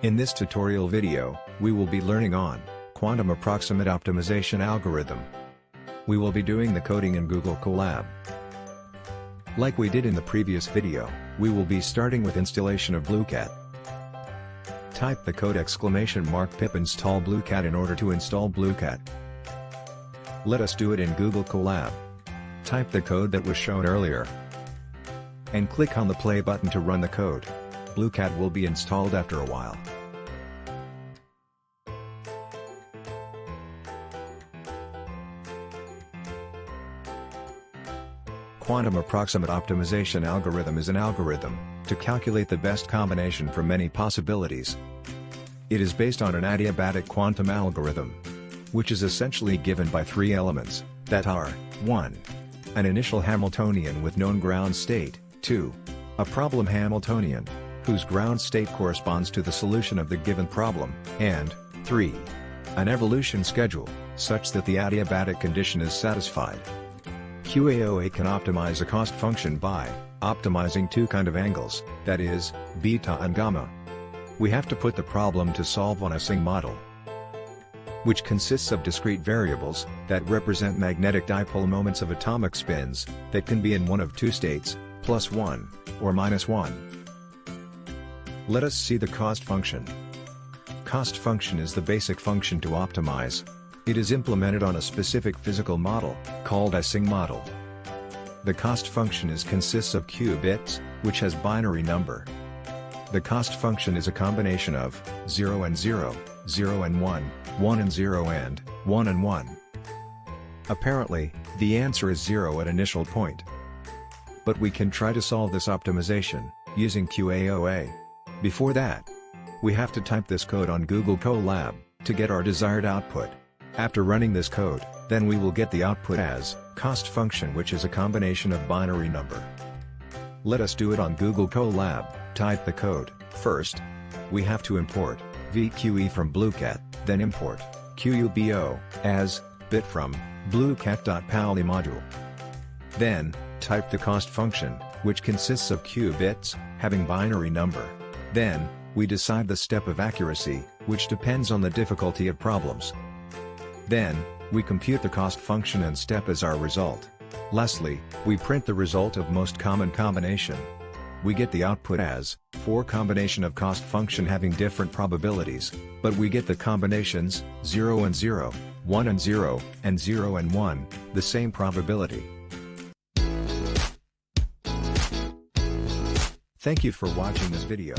In this tutorial video, we will be learning on quantum approximate optimization algorithm. We will be doing the coding in Google Colab. Like we did in the previous video, we will be starting with installation of Bluecat. Type the code !pip install Bluecat in order to install Bluecat. Let us do it in Google Colab. Type the code that was shown earlier and click on the play button to run the code. Bluecat will be installed after a while. Quantum approximate optimization algorithm is an algorithm to calculate the best combination from many possibilities. It is based on an adiabatic quantum algorithm, which is essentially given by three elements, that are 1. An initial Hamiltonian with known ground state, 2. A problem Hamiltonian, whose ground state corresponds to the solution of the given problem, and 3. An evolution schedule, such that the adiabatic condition is satisfied. QAOA can optimize a cost function by optimizing two kinds of angles, that is, beta and gamma. We have to put the problem to solve on a Singh model, which consists of discrete variables that represent magnetic dipole moments of atomic spins that can be in one of two states, +1 or -1. Let us see the cost function. Cost function is the basic function to optimize. It is implemented on a specific physical model, called a Singh model. The cost function consists of Q bits, which has binary number. The cost function is a combination of 0 and 0, 0 and 1, 1 and 0 and 1 and 1. Apparently, the answer is 0 at initial point. But we can try to solve this optimization using QAOA. Before that, we have to type this code on Google Colab to get our desired output. After running this code, then we will get the output as cost function, which is a combination of binary number. Let us do it on Google Colab. Type the code. First, we have to import VQE from Bluecat, then import QUBO as bit from bluecat.pali module. Then, type the cost function, which consists of Q bits, having binary number. Then, we decide the step of accuracy, which depends on the difficulty of problems. Then, we compute the cost function and step as our result. Lastly, we print the result of most common combination. We get the output as 4 combination of cost function having different probabilities, but we get the combinations 0 and 0, 1 and 0, and 0 and 1, the same probability. Thank you for watching this video.